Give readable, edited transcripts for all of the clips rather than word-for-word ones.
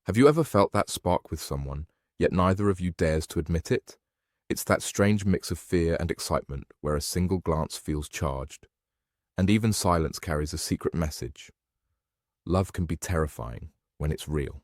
Have you ever felt that spark with someone, yet neither of you dares to admit it? It's that strange mix of fear and excitement where a single glance feels charged, and even silence carries a secret message. Love can be terrifying when it's real.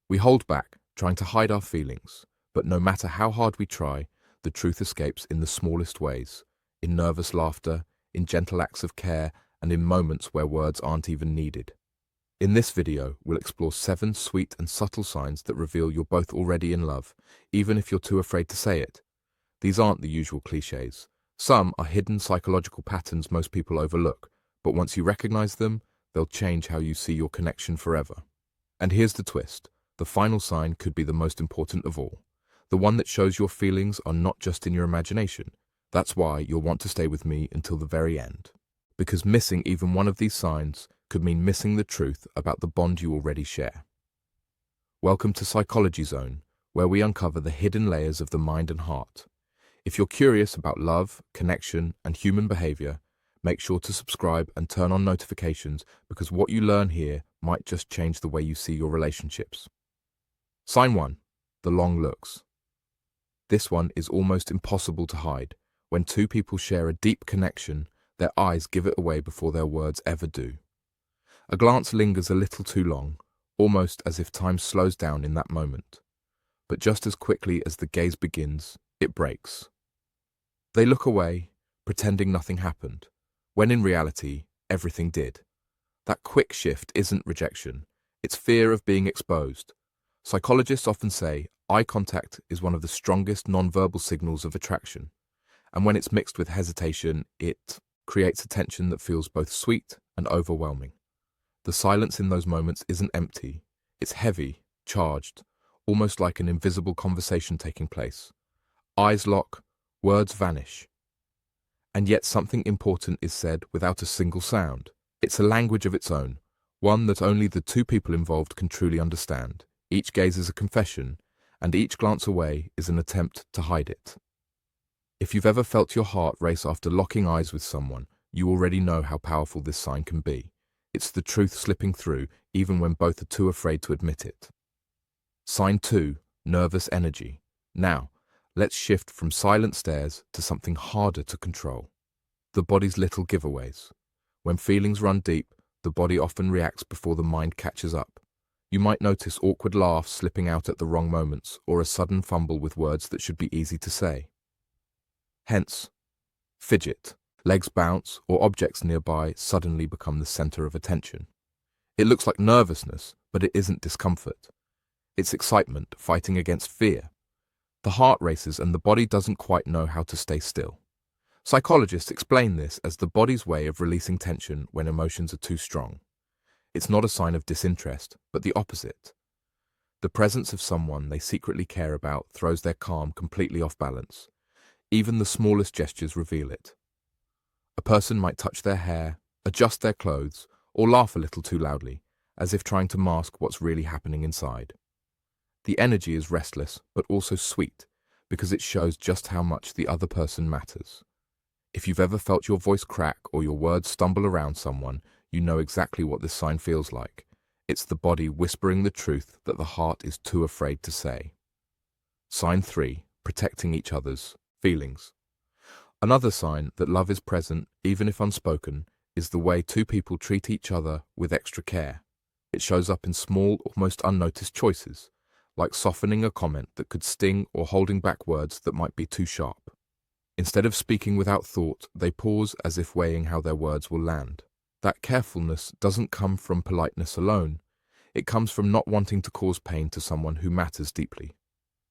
We hold back, trying to hide our feelings, but no matter how hard we try, the truth escapes in the smallest ways, in nervous laughter, in gentle acts of care, and in moments where words aren't even needed. In this video, we'll explore 7 sweet and subtle signs that reveal you're both already in love, even if you're too afraid to say it. These aren't the usual cliches. Some are hidden psychological patterns most people overlook, but once you recognize them, they'll change how you see your connection forever. And here's the twist. The final sign could be the most important of all. The one that shows your feelings are not just in your imagination. That's why you'll want to stay with me until the very end. Because missing even one of these signs could mean missing the truth about the bond you already share. Welcome to Psychology Zone, where we uncover the hidden layers of the mind and heart. If you're curious about love, connection, and human behavior, make sure to subscribe and turn on notifications because what you learn here might just change the way you see your relationships. Sign 1. The long looks. This one is almost impossible to hide. When two people share a deep connection, their eyes give it away before their words ever do. A glance lingers a little too long, almost as if time slows down in that moment. But just as quickly as the gaze begins, it breaks. They look away, pretending nothing happened, when in reality, everything did. That quick shift isn't rejection, it's fear of being exposed. Psychologists often say eye contact is one of the strongest nonverbal signals of attraction, and when it's mixed with hesitation, it creates a tension that feels both sweet and overwhelming. The silence in those moments isn't empty, it's heavy, charged, almost like an invisible conversation taking place. Eyes lock, words vanish. And yet something important is said without a single sound. It's a language of its own, one that only the two people involved can truly understand. Each gaze is a confession, and each glance away is an attempt to hide it. If you've ever felt your heart race after locking eyes with someone, you already know how powerful this sign can be. It's the truth slipping through, even when both are too afraid to admit it. Sign 2. Nervous energy. Now, let's shift from silent stares to something harder to control. The body's little giveaways. When feelings run deep, the body often reacts before the mind catches up. You might notice awkward laughs slipping out at the wrong moments, or a sudden fumble with words that should be easy to say. Hence, fidget. Legs bounce, or objects nearby suddenly become the center of attention. It looks like nervousness, but it isn't discomfort. It's excitement fighting against fear. The heart races and the body doesn't quite know how to stay still. Psychologists explain this as the body's way of releasing tension when emotions are too strong. It's not a sign of disinterest, but the opposite. The presence of someone they secretly care about throws their calm completely off balance. Even the smallest gestures reveal it. A person might touch their hair, adjust their clothes, or laugh a little too loudly, as if trying to mask what's really happening inside. The energy is restless, but also sweet, because it shows just how much the other person matters. If you've ever felt your voice crack or your words stumble around someone, you know exactly what this sign feels like. It's the body whispering the truth that the heart is too afraid to say. Sign 3. Protecting each other's feelings. Another sign that love is present, even if unspoken, is the way two people treat each other with extra care. It shows up in small, almost unnoticed choices, like softening a comment that could sting or holding back words that might be too sharp. Instead of speaking without thought, they pause as if weighing how their words will land. That carefulness doesn't come from politeness alone. It comes from not wanting to cause pain to someone who matters deeply.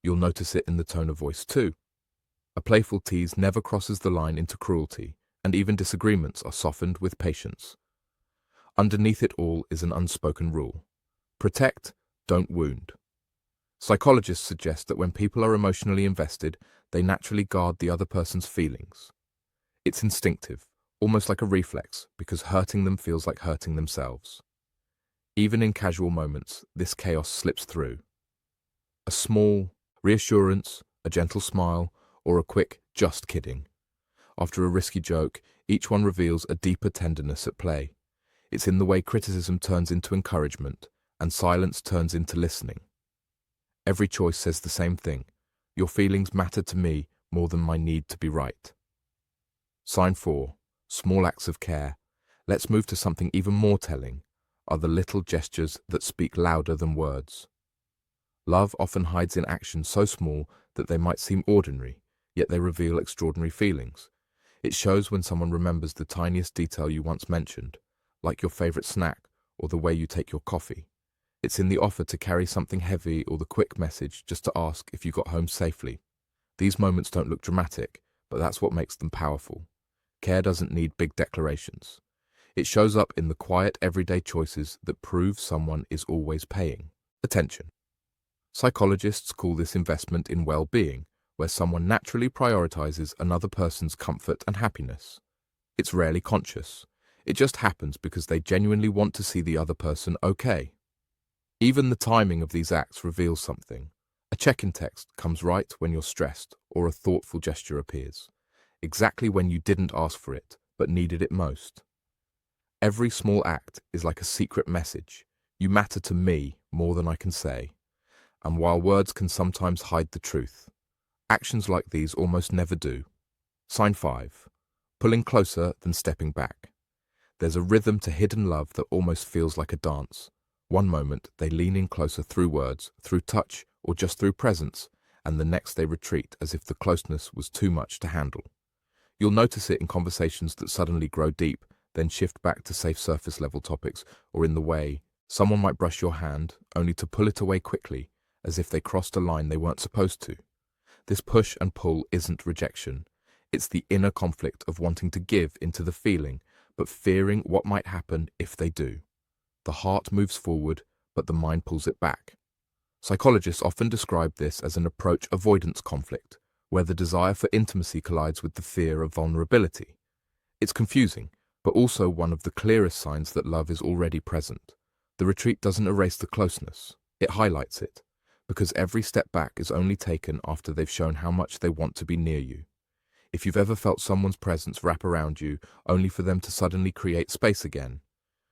You'll notice it in the tone of voice too. A playful tease never crosses the line into cruelty, and even disagreements are softened with patience. Underneath it all is an unspoken rule. Protect, don't wound. Psychologists suggest that when people are emotionally invested, they naturally guard the other person's feelings. It's instinctive, almost like a reflex, because hurting them feels like hurting themselves. Even in casual moments, this chaos slips through. A small reassurance, a gentle smile, or a quick, just kidding. After a risky joke, each one reveals a deeper tenderness at play. It's in the way criticism turns into encouragement, and silence turns into listening. Every choice says the same thing. Your feelings matter to me more than my need to be right. Sign 4. Small acts of care. Let's move to something even more telling, are the little gestures that speak louder than words. Love often hides in actions so small that they might seem ordinary, yet they reveal extraordinary feelings. It shows when someone remembers the tiniest detail you once mentioned, like your favorite snack or the way you take your coffee. It's in the offer to carry something heavy or the quick message just to ask if you got home safely. These moments don't look dramatic, but that's what makes them powerful. Care doesn't need big declarations. It shows up in the quiet everyday choices that prove someone is always paying attention. Psychologists call this investment in well-being, where someone naturally prioritizes another person's comfort and happiness. It's rarely conscious. It just happens because they genuinely want to see the other person okay. Even the timing of these acts reveals something. A check-in text comes right when you're stressed, or a thoughtful gesture appears, exactly when you didn't ask for it, but needed it most. Every small act is like a secret message. You matter to me more than I can say. And while words can sometimes hide the truth, actions like these almost never do. Sign 5. Pulling closer than stepping back. There's a rhythm to hidden love that almost feels like a dance. One moment, they lean in closer through words, through touch, or just through presence, and the next they retreat as if the closeness was too much to handle. You'll notice it in conversations that suddenly grow deep, then shift back to safe surface level topics, or in the way someone might brush your hand, only to pull it away quickly, as if they crossed a line they weren't supposed to. This push and pull isn't rejection. It's the inner conflict of wanting to give into the feeling, but fearing what might happen if they do. The heart moves forward, but the mind pulls it back. Psychologists often describe this as an approach avoidance conflict, where the desire for intimacy collides with the fear of vulnerability. It's confusing, but also one of the clearest signs that love is already present. The retreat doesn't erase the closeness, it highlights it, because every step back is only taken after they've shown how much they want to be near you. If you've ever felt someone's presence wrap around you only for them to suddenly create space again,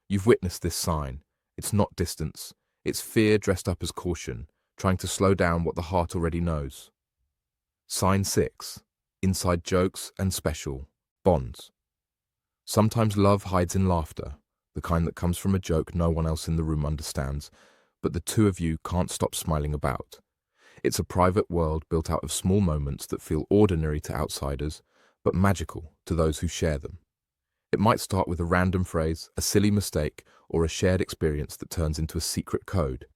you've witnessed this sign. It's not distance, it's fear dressed up as caution, trying to slow down what the heart already knows. Sign 6. Inside jokes and special bonds. Sometimes love hides in laughter, the kind that comes from a joke no one else in the room understands, but the two of you can't stop smiling about. It's a private world built out of small moments that feel ordinary to outsiders, but magical to those who share them. It might start with a random phrase, a silly mistake, or a shared experience that turns into a secret code.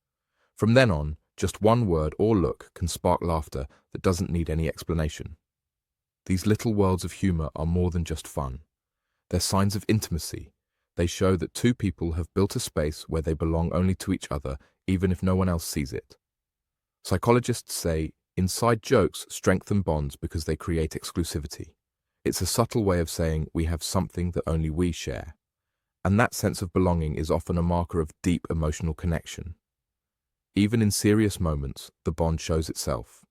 From then on, just one word or look can spark laughter that doesn't need any explanation. These little worlds of humor are more than just fun. They're signs of intimacy. They show that two people have built a space where they belong only to each other, even if no one else sees it. Psychologists say inside jokes strengthen bonds because they create exclusivity. It's a subtle way of saying we have something that only we share. And that sense of belonging is often a marker of deep emotional connection. Even in serious moments, the bond shows itself.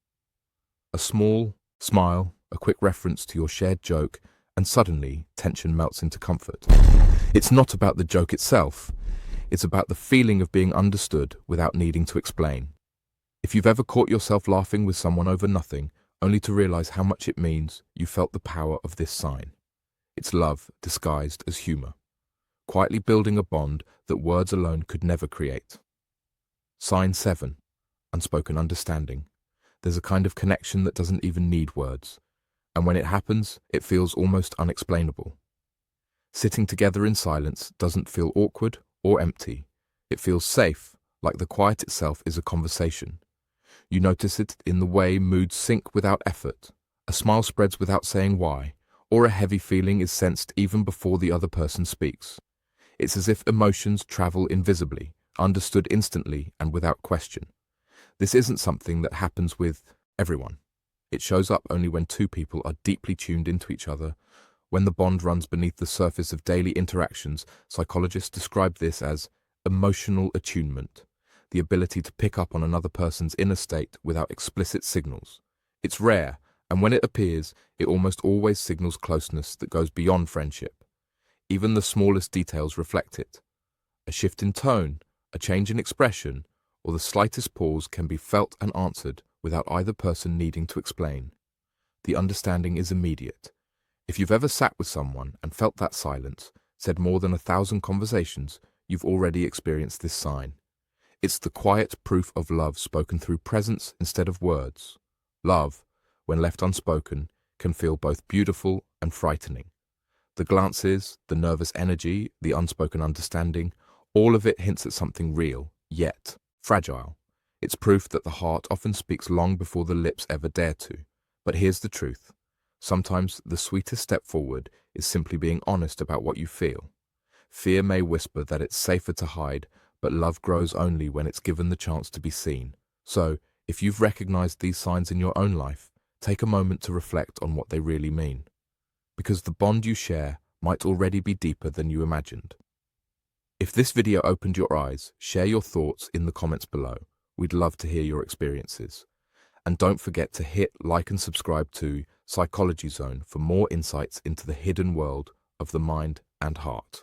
A small smile, a quick reference to your shared joke, and suddenly tension melts into comfort. It's not about the joke itself. It's about the feeling of being understood without needing to explain. If you've ever caught yourself laughing with someone over nothing, only to realize how much it means, you felt the power of this sign. It's love disguised as humor, quietly building a bond that words alone could never create. Sign 7. Unspoken understanding. There's a kind of connection that doesn't even need words, and when it happens, it feels almost unexplainable. Sitting together in silence doesn't feel awkward or empty. It feels safe, like the quiet itself is a conversation. You notice it in the way moods sync without effort, a smile spreads without saying why, or a heavy feeling is sensed even before the other person speaks. It's as if emotions travel invisibly, understood instantly and without question. This isn't something that happens with everyone. It shows up only when two people are deeply tuned into each other. When the bond runs beneath the surface of daily interactions, psychologists describe this as emotional attunement, the ability to pick up on another person's inner state without explicit signals. It's rare, and when it appears, it almost always signals closeness that goes beyond friendship. Even the smallest details reflect it. A shift in tone, A change in expression or the slightest pause can be felt and answered without either person needing to explain. The understanding is immediate. If you've ever sat with someone and felt that silence, said more than 1,000 conversations, you've already experienced this sign. It's the quiet proof of love spoken through presence instead of words. Love, when left unspoken, can feel both beautiful and frightening. The glances, the nervous energy, the unspoken understanding, all of it hints at something real, yet fragile. It's proof that the heart often speaks long before the lips ever dare to. But here's the truth. Sometimes the sweetest step forward is simply being honest about what you feel. Fear may whisper that it's safer to hide, but love grows only when it's given the chance to be seen. So, if you've recognized these signs in your own life, take a moment to reflect on what they really mean. Because the bond you share might already be deeper than you imagined. If this video opened your eyes, share your thoughts in the comments below. We'd love to hear your experiences. And don't forget to hit like and subscribe to Psychology Zone for more insights into the hidden world of the mind and heart.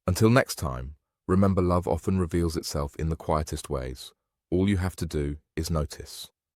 Until next time, remember love often reveals itself in the quietest ways. All you have to do is notice.